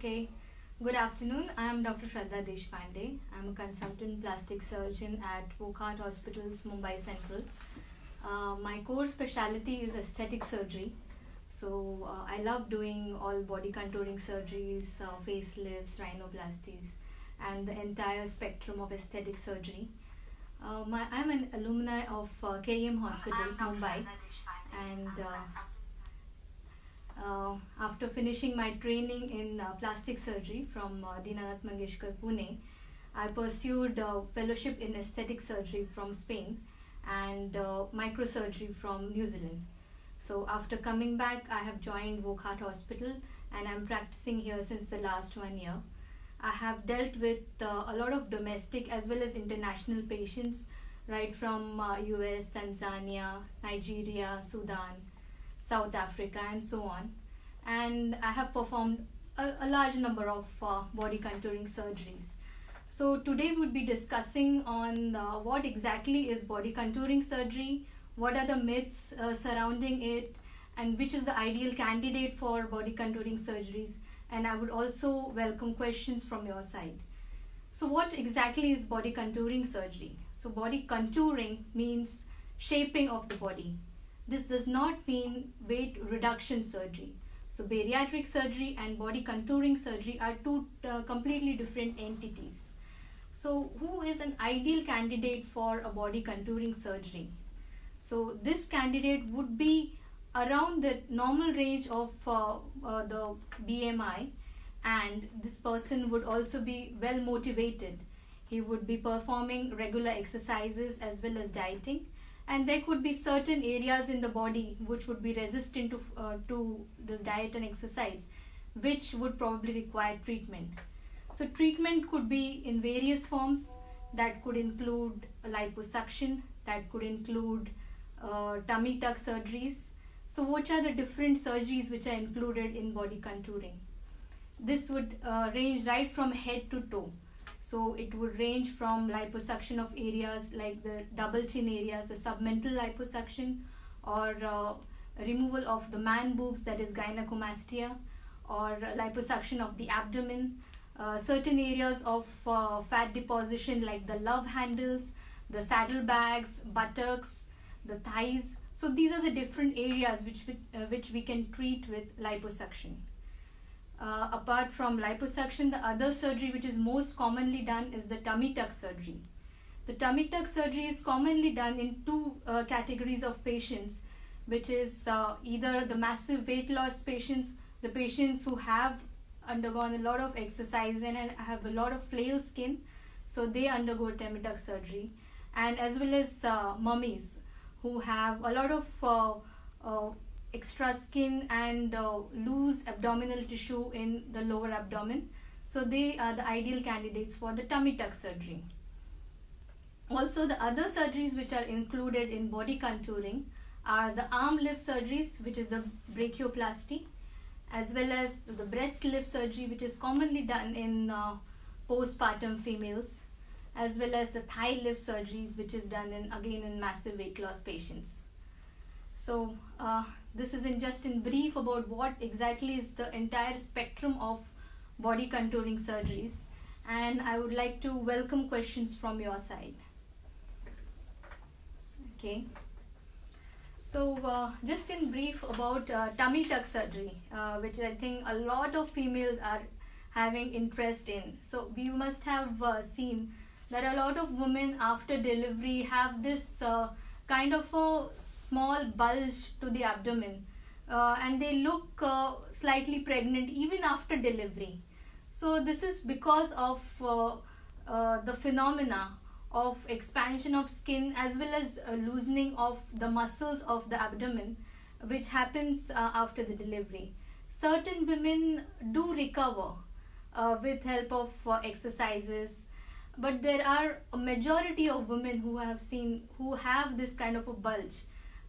Okay, good afternoon. I am Dr. Shraddha Deshpande. I am a consultant plastic surgeon at Wockhardt Hospitals, Mumbai Central. My core specialty is aesthetic surgery. I love doing all body contouring surgeries, facelifts, rhinoplasties, and the entire spectrum of aesthetic surgery. I'm an alumni of KEM Hospital, Mumbai, and after finishing my training in plastic surgery from Dinanath Mangeshkar, Pune, I pursued fellowship in aesthetic surgery from Spain and microsurgery from New Zealand. So after coming back, I have joined Wockhardt Hospital and I'm practicing here since the last 1 year. I have dealt with a lot of domestic as well as international patients, right from US, Tanzania, Nigeria, Sudan, South Africa, and so on. And I have performed a large number of body contouring surgeries. So today we'll be discussing on what exactly is body contouring surgery, what are the myths surrounding it, and which is the ideal candidate for body contouring surgeries. And I would also welcome questions from your side. So what exactly is body contouring surgery? So body contouring means shaping of the body. This does not mean weight reduction surgery. So bariatric surgery and body contouring surgery are two completely different entities. So who is an ideal candidate for a body contouring surgery? So this candidate would be around the normal range of the BMI, and this person would also be well motivated. He would be performing regular exercises as well as dieting, and there could be certain areas in the body which would be resistant to this diet and exercise, which would probably require treatment. So treatment could be in various forms. That could include liposuction, that could include tummy tuck surgeries. So which are the different surgeries which are included in body contouring? This would range right from head to toe. So it would range from liposuction of areas like the double chin areas, the submental liposuction, or removal of the man boobs, that is gynecomastia, or liposuction of the abdomen, certain areas of fat deposition like the love handles, the saddlebags, buttocks, the thighs. So these are the different areas which we can treat with liposuction. Apart from liposuction, the other surgery which is most commonly done is the tummy tuck surgery. The tummy tuck surgery is commonly done in two categories of patients, which is either the massive weight loss patients, the patients who have undergone a lot of exercise and have a lot of flail skin, so they undergo tummy tuck surgery, and as well as mummies who have a lot of extra skin and loose abdominal tissue in the lower abdomen. So they are the ideal candidates for the tummy tuck surgery. Also, the other surgeries which are included in body contouring are the arm lift surgeries, which is the brachioplasty, as well as the breast lift surgery, which is commonly done in postpartum females, as well as the thigh lift surgeries, which is done in massive weight loss patients. So this is just in brief about what exactly is the entire spectrum of body contouring surgeries, and I would like to welcome questions from your side. Okay. So just in brief about tummy tuck surgery, which I think a lot of females are having interest in. So we must have seen that a lot of women after delivery have this kind of a small bulge to the abdomen, and they look slightly pregnant even after delivery. So this is because of the phenomena of expansion of skin as well as loosening of the muscles of the abdomen, which happens after the delivery. Certain women do recover with help of exercises, but there are a majority of women who have this kind of a bulge,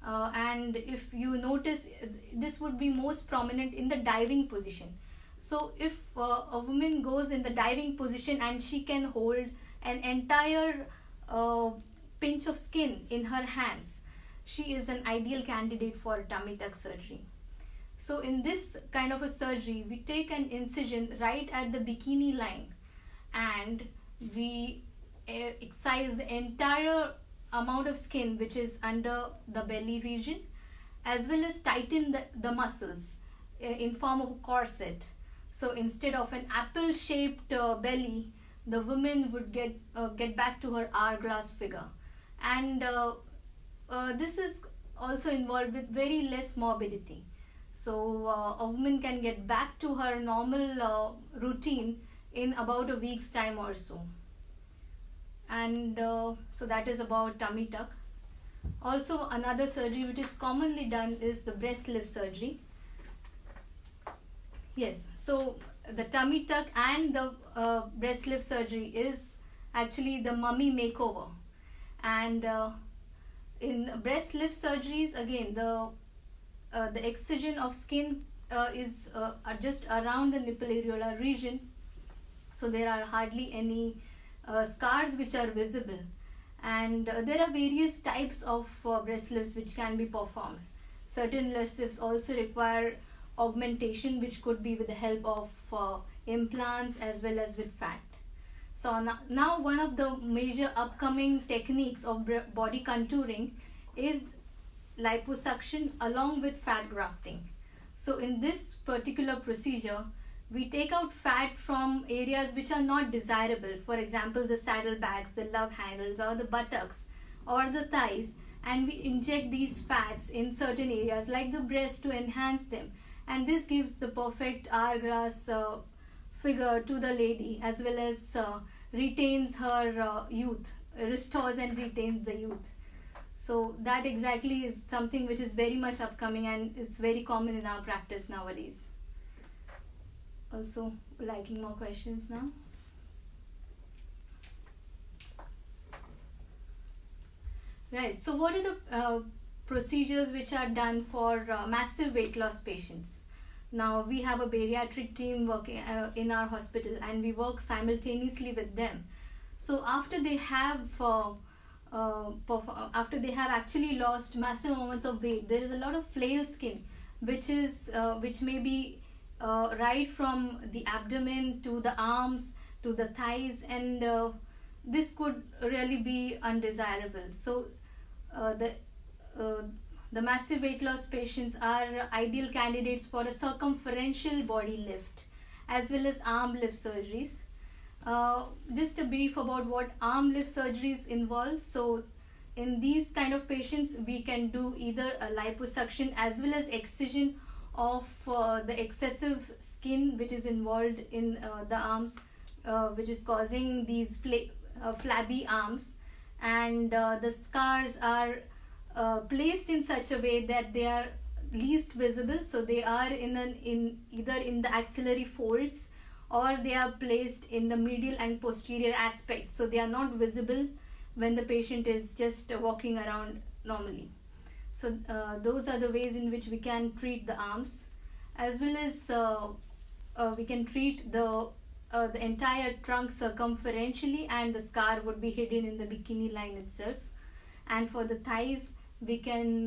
and if you notice, this would be most prominent in the diving position. So if a woman goes in the diving position and she can hold an entire pinch of skin in her hands, she is an ideal candidate for tummy tuck surgery. So in this kind of a surgery, we take an incision right at the bikini line, and we excise the entire amount of skin which is under the belly region, as well as tighten the muscles in form of a corset. So instead of an apple shaped belly, the woman would get back to her hourglass figure. And this is also involved with very less morbidity. So a woman can get back to her normal routine in about a week's time or so. And so that is about tummy tuck. Also, another surgery which is commonly done is the breast lift surgery. Yes, so the tummy tuck and the breast lift surgery is actually the mummy makeover. And in breast lift surgeries, again, the excision of skin is just around the nipple areola region, so there are hardly any scars which are visible. And there are various types of breast lifts which can be performed. Certain breast lifts also require augmentation, which could be with the help of implants as well as with fat. So now one of the major upcoming techniques of body contouring is liposuction along with fat grafting. So in this particular procedure, we take out fat from areas which are not desirable, for example the saddlebags, the love handles, or the buttocks or the thighs, and we inject these fats in certain areas like the breast to enhance them, and this gives the perfect hourglass figure to the lady, as well as retains her youth, restores and retains the youth. So that exactly is something which is very much upcoming, and it's very common in our practice nowadays. Also, liking more questions now. Right, so what are the procedures which are done for massive weight loss patients? Now, we have a bariatric team working in our hospital, and we work simultaneously with them. So after they have actually lost massive amounts of weight, there is a lot of flail skin which may be right from the abdomen to the arms to the thighs, and this could really be undesirable. So the massive weight loss patients are ideal candidates for a circumferential body lift as well as arm lift surgeries. Just a brief about what arm lift surgeries involve. So in these kind of patients, we can do either a liposuction as well as excision of the excessive skin which is involved in the arms, which is causing these flabby arms, and the scars are placed in such a way that they are least visible. So they are either in the axillary folds, or they are placed in the medial and posterior aspect, so they are not visible when the patient is just walking around normally. So those are the ways in which we can treat the arms, as well as we can treat the entire trunk circumferentially, and the scar would be hidden in the bikini line itself. And for the thighs, we can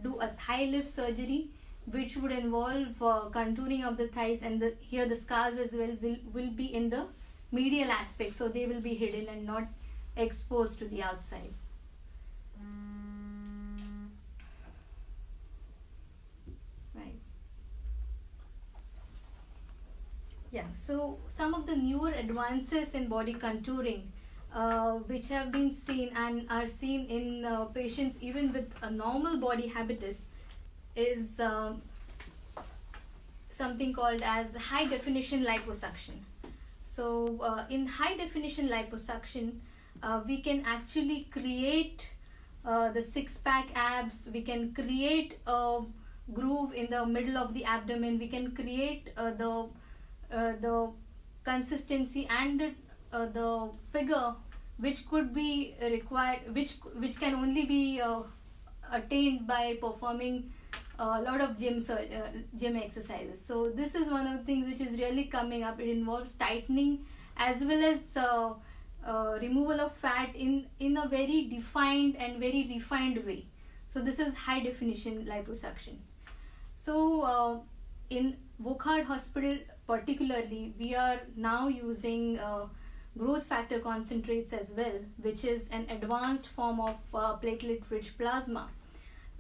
do a thigh lift surgery, which would involve contouring of the thighs, and here the scars as well will be in the medial aspect, so they will be hidden and not exposed to the outside. Right. Yeah, so some of the newer advances in body contouring which have been seen and are seen in patients even with a normal body habitus is something called as high definition liposuction. So in high definition liposuction, we can actually create the six-pack abs, we can create a groove in the middle of the abdomen, we can create the consistency and the figure which could be required, which can only be attained by performing a lot of gym exercises. So this is one of the things which is really coming up. It involves tightening as well as removal of fat in a very defined and very refined way. So this is high definition liposuction. So in Wokhard Hospital particularly, we are now using growth factor concentrates as well, which is an advanced form of platelet-rich plasma.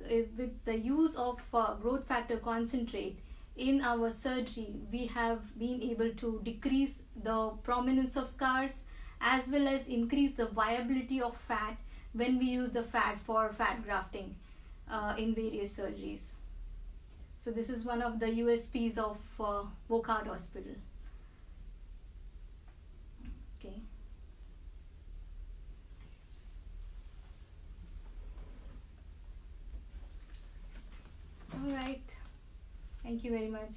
With the use of growth factor concentrate in our surgery, we have been able to decrease the prominence of scars as well as increase the viability of fat when we use the fat for fat grafting in various surgeries. So this is one of the USPs of Wokhard Hospital. Okay. All right. Thank you very much.